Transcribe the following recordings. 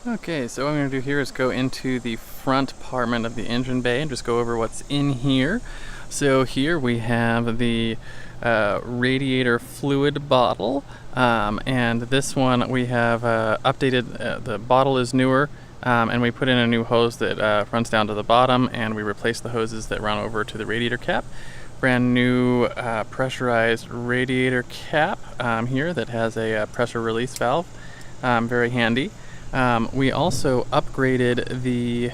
Okay, so what I'm going to do here is go into the front compartment of the engine bay and just go over what's in here. So here we have the radiator fluid bottle, and this one we have updated. The bottle is newer, and we put in a new hose that runs down to the bottom, and we replaced the hoses that run over to the radiator cap. Brand new pressurized radiator cap here that has a pressure release valve, very handy. We also upgraded the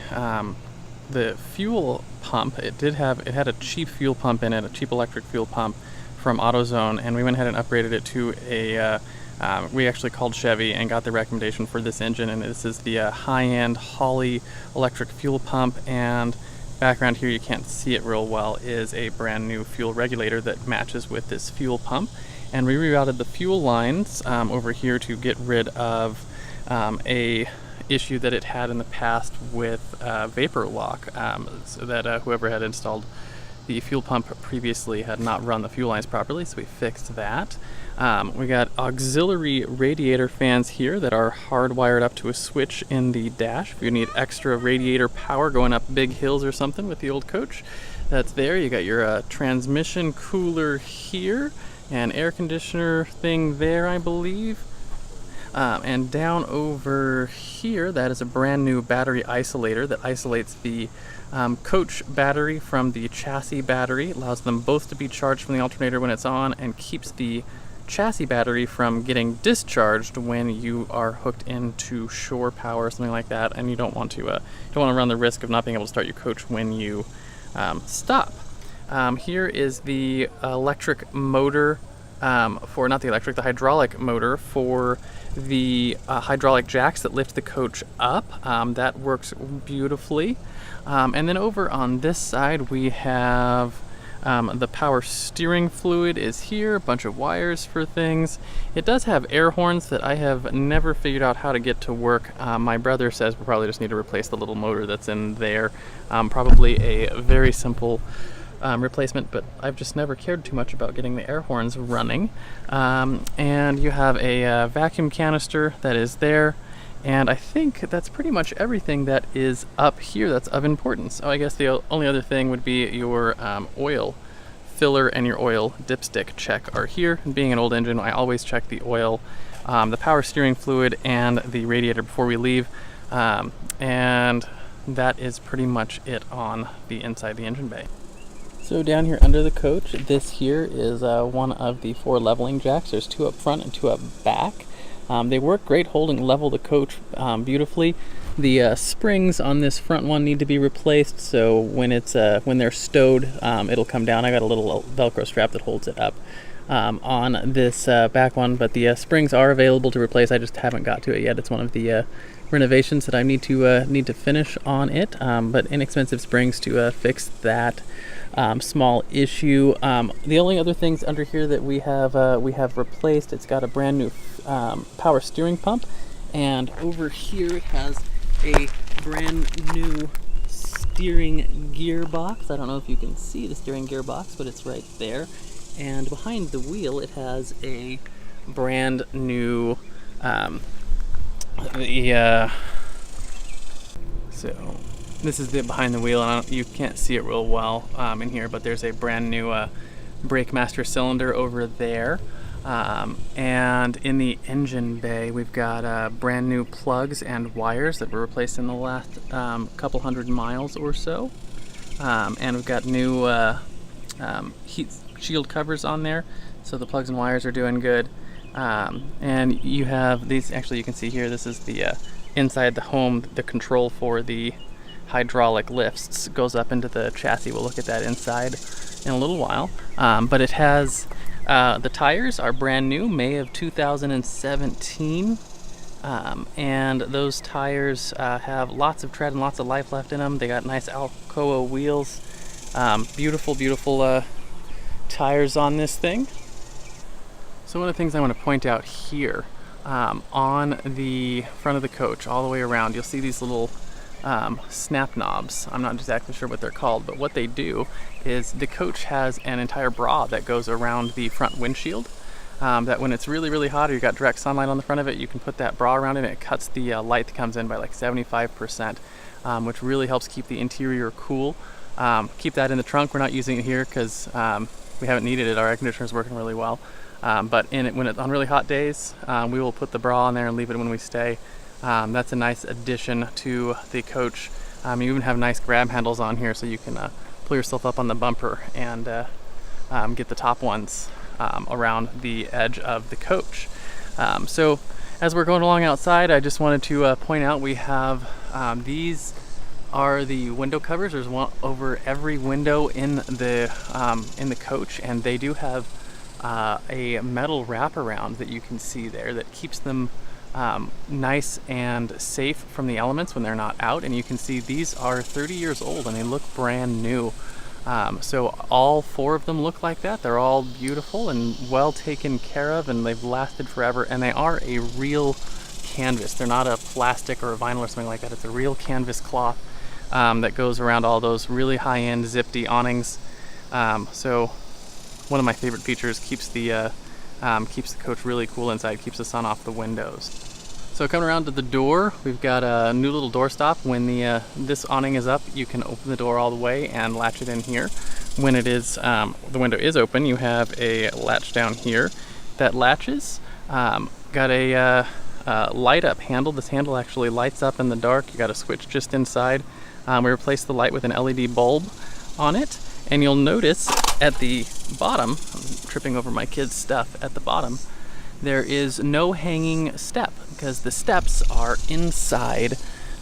fuel pump. It had a cheap fuel pump in it, a cheap electric fuel pump from AutoZone, and we went ahead and upgraded it to a. We actually called Chevy and got the recommendation for this engine, and this is the high-end Holley electric fuel pump. And background here, you can't see it real well, is a brand new fuel regulator that matches with this fuel pump. And we rerouted the fuel lines over here to get rid of a issue that it had in the past with vapor lock, so that whoever had installed the fuel pump previously had not run the fuel lines properly, so we fixed that. We got auxiliary radiator fans here that are hardwired up to a switch in the dash. If you need extra radiator power going up big hills or something with the old coach, that's there. You got your transmission cooler here, and air conditioner thing there, I believe. And down over here, that is a brand new battery isolator that isolates the coach battery from the chassis battery, allows them both to be charged from the alternator when it's on, and keeps the chassis battery from getting discharged when you are hooked into shore power or something like that, and you don't want to run the risk of not being able to start your coach when you stop. Here is the electric motor the hydraulic motor for the hydraulic jacks that lift the coach up. That works beautifully. And then over on this side we have the power steering fluid is here, a bunch of wires for things. It does have air horns that I have never figured out how to get to work. My brother says we probably just need to replace the little motor that's in there. Probably a very simple replacement, but I've just never cared too much about getting the air horns running. And you have a vacuum canister that is there, and I think that's pretty much everything that is up here that's of importance. Oh, I guess the only other thing would be your oil filler and your oil dipstick check are here. And being an old engine, I always check the oil, the power steering fluid, and the radiator before we leave. And that is pretty much it on the inside of the engine bay. So down here under the coach, this here is one of the 4 leveling jacks. There's 2 up front and 2 up back. They work great holding level the coach beautifully. The springs on this front one need to be replaced, so when they're stowed, it'll come down. I got a little Velcro strap that holds it up on this back one, but the springs are available to replace. I just haven't got to it yet. It's one of the renovations that I need to finish on it, but inexpensive springs to fix that small issue. The only other things under here that we have replaced, it's got a brand new power steering pump, and over here it has a brand new steering gearbox. I don't know if you can see the steering gearbox, but it's right there. And behind the wheel it has a brand new so this is the behind the wheel, and you can't see it real well in here, but there's a brand new brake master cylinder over there. And in the engine bay, we've got brand new plugs and wires that were replaced in the last couple hundred miles or so. And we've got new heat shield covers on there, so the plugs and wires are doing good. And you have these, actually you can see here, this is the inside the home, the control for the hydraulic lifts goes up into the chassis. We'll look at that inside in a little while. But it has, the tires are brand new, May of 2017. And those tires have lots of tread and lots of life left in them. They got nice Alcoa wheels. Beautiful, beautiful tires on this thing. So one of the things I want to point out here, on the front of the coach all the way around, you'll see these little snap knobs. I'm not exactly sure what they're called, but what they do is the coach has an entire bra that goes around the front windshield. that when it's really, really hot or you got direct sunlight on the front of it, you can put that bra around it and it cuts the light that comes in by like 75%, which really helps keep the interior cool. Keep that in the trunk. We're not using it here because we haven't needed it. Our air conditioner is working really well. But when it's on really hot days, we will put the bra on there and leave it when we stay. That's a nice addition to the coach. You even have nice grab handles on here so you can pull yourself up on the bumper and get the top ones around the edge of the coach. So as we're going along outside, I just wanted to point out we have these are the window covers. There's one over every window in the coach, and they do have a metal wraparound that you can see there that keeps them nice and safe from the elements when they're not out. And you can see these are 30 years old and they look brand new. So all 4 of them look like that. They're all beautiful and well taken care of, and they've lasted forever. And they are a real canvas. They're not a plastic or a vinyl or something like that. It's a real canvas cloth that goes around all those really high-end Zip-D awnings. So one of my favorite features, keeps the coach really cool inside, keeps the sun off the windows. So coming around to the door, we've got a new little door stop. When this awning is up, you can open the door all the way and latch it in here. When it is the window is open, you have a latch down here that latches. Got a light up handle. This handle actually lights up in the dark. You got a switch just inside. We replaced the light with an LED bulb on it, and you'll notice at the bottom, I'm tripping over my kids' stuff, at the bottom there is no hanging step because the steps are inside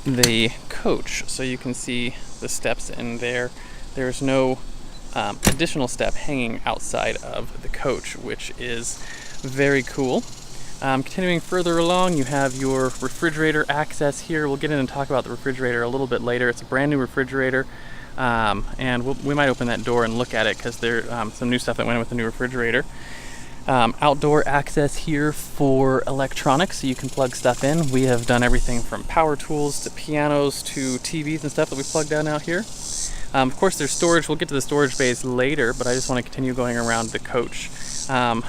the coach. So you can see the steps in there. There's no additional step hanging outside of the coach, which is very cool. Continuing further along, you have your refrigerator access here. We'll get in and talk about the refrigerator a little bit later. It's a brand new refrigerator, and we might open that door and look at it because there's some new stuff that went in with the new refrigerator. Outdoor access here for electronics, so you can plug stuff in. We have done everything from power tools to pianos to TVs and stuff that we plugged down out here. Of course, there's storage. We'll get to the storage bays later, but I just want to continue going around the coach.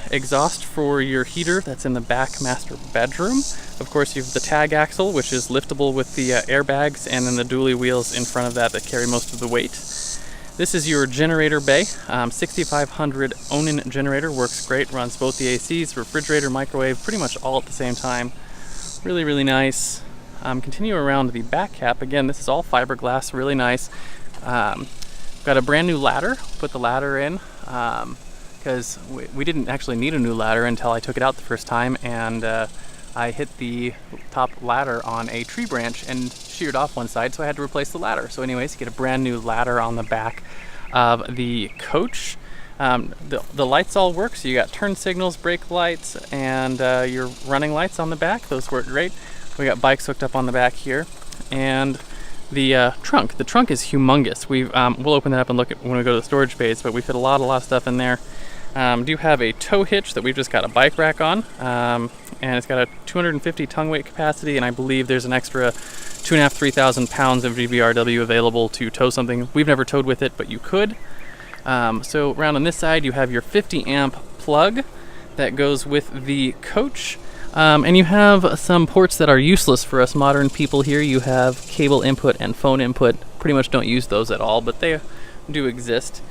Exhaust for your heater, that's in the back master bedroom. Of course, you have the tag axle, which is liftable with the airbags, and then the dually wheels in front of that carry most of the weight. This is your generator bay. 6500 Onan generator, works great, runs both the ACs, refrigerator, microwave, pretty much all at the same time. Really, really nice. Continue around the back cap. Again, this is all fiberglass, really nice. Got a brand new ladder. Put the ladder in because we didn't actually need a new ladder until I took it out the first time, and I hit the top ladder on a tree branch and sheared off one side, so I had to replace the ladder. So anyways, you get a brand new ladder on the back of the coach. The lights all work, so you got turn signals, brake lights, and your running lights on the back. Those work great. We got bikes hooked up on the back here, and the trunk. The trunk is humongous. We'll open that up and look at when we go to the storage bays, but we fit a lot of stuff in there. Do have a tow hitch that we've just got a bike rack on, and it's got a 250 tongue weight capacity, and I believe there's an extra 2,500-3,000 pounds of GVRW available to tow something. We've never towed with it, but you could. So around on this side, you have your 50 amp plug that goes with the coach. And you have some ports that are useless for us modern people here. You have cable input and phone input. Pretty much don't use those at all, but they do exist.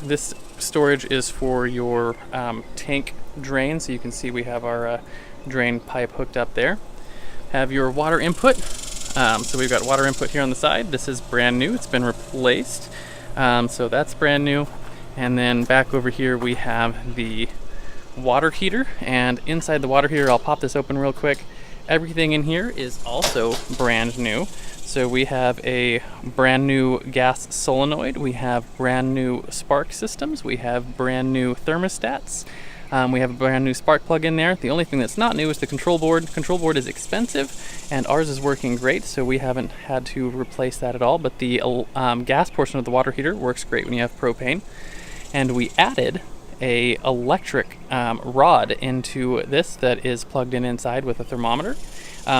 This storage is for your tank drain, so you can see we have our drain pipe hooked up there. Have your water input. So we've got water input here on the side. This is brand new. It's been replaced. So that's brand new. And then back over here we have the water heater, and inside the water heater, I'll pop this open real quick. Everything in here is also brand new. So we have a brand new gas solenoid, we have brand new spark systems, we have brand new thermostats, we have a brand new spark plug in there. The only thing that's not new is the control board. The control board is expensive, and ours is working great, so we haven't had to replace that at all, but the gas portion of the water heater works great when you have propane. And we added a electric rod into this that is plugged in inside with a thermometer.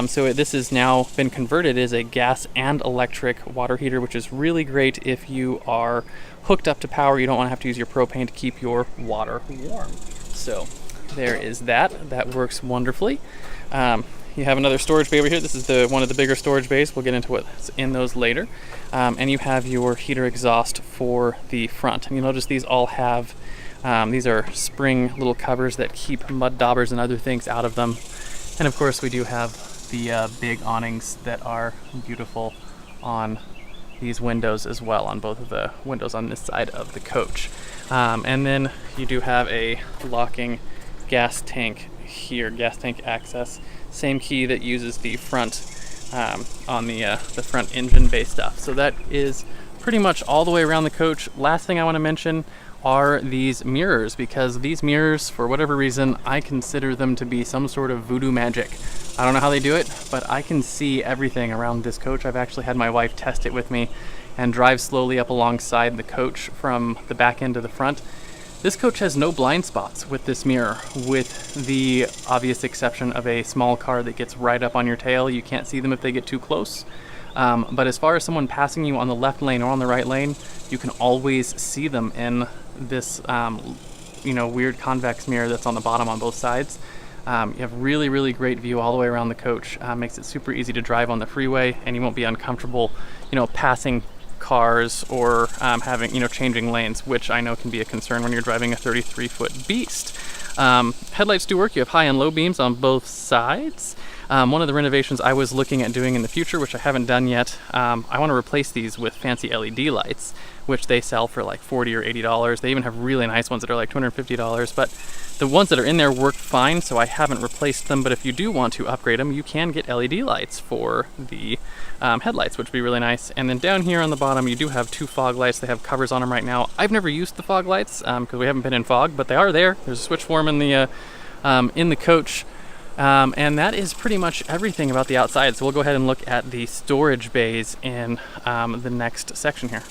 So this has now been converted as a gas and electric water heater, which is really great if you are hooked up to power. You don't want to have to use your propane to keep your water warm. So there is that works wonderfully. You have another storage bay over here. This is one of the bigger storage bays. We'll get into what's in those later. And you have your heater exhaust for the front. And you'll notice these all have, these are spring little covers that keep mud daubers and other things out of them. And of course we do have the big awnings that are beautiful on these windows as well, on both of the windows on this side of the coach. And then you do have a locking gas tank here, gas tank access. Same key that uses the front on the front engine bay stuff. So that is pretty much all the way around the coach. Last thing I want to mention are these mirrors, because these mirrors, for whatever reason, I consider them to be some sort of voodoo magic. I don't know how they do it, but I can see everything around this coach. I've actually had my wife test it with me and drive slowly up alongside the coach from the back end to the front. This coach has no blind spots with this mirror, with the obvious exception of a small car that gets right up on your tail. You can't see them if they get too close. But as far as someone passing you on the left lane or on the right lane, you can always see them in this weird convex mirror that's on the bottom on both sides. You have really great view all the way around the coach. Makes it super easy to drive on the freeway, and you won't be uncomfortable, passing cars or changing lanes, which I know can be a concern when you're driving a 33-foot beast. Headlights do work. You have high and low beams on both sides. One of the renovations I was looking at doing in the future, which I haven't done yet, I want to replace these with fancy LED lights, which they sell for like $40 or $80. They even have really nice ones that are like $250, but the ones that are in there work fine, so I haven't replaced them. But if you do want to upgrade them, you can get LED lights for the headlights, which would be really nice. And then down here on the bottom, you do have two fog lights. They have covers on them right now. I've never used the fog lights because we haven't been in fog, but they are there. There's a switch for them in the coach. And that is pretty much everything about the outside. So we'll go ahead and look at the storage bays in the next section here.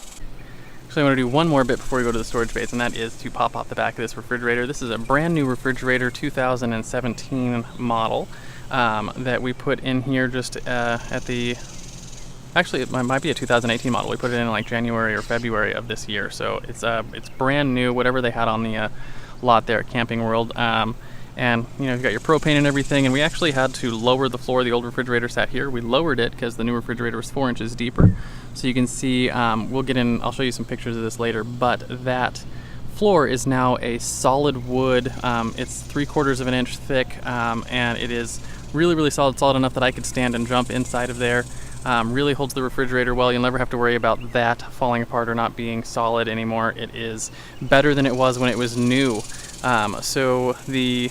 So I want to do one more bit before we go to the storage bays, and that is to pop off the back of this refrigerator. This is a brand new refrigerator, 2017 model, that we put in here just actually it might be a 2018 model. We put it in like January or February of this year. So it's brand new, whatever they had on the lot there at Camping World. And you've got your propane and everything, and we actually had to lower the floor. The old refrigerator sat here. We lowered it because the new refrigerator was 4 inches deeper. So you can see, I'll show you some pictures of this later, but that floor is now a solid wood. It's 3/4 of an inch thick, and it is really solid enough that I could stand and jump inside of there. Really holds the refrigerator well. You'll never have to worry about that falling apart or not being solid anymore. It is better than it was when it was new. So the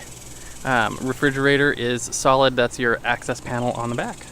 refrigerator is solid. That's your access panel on the back.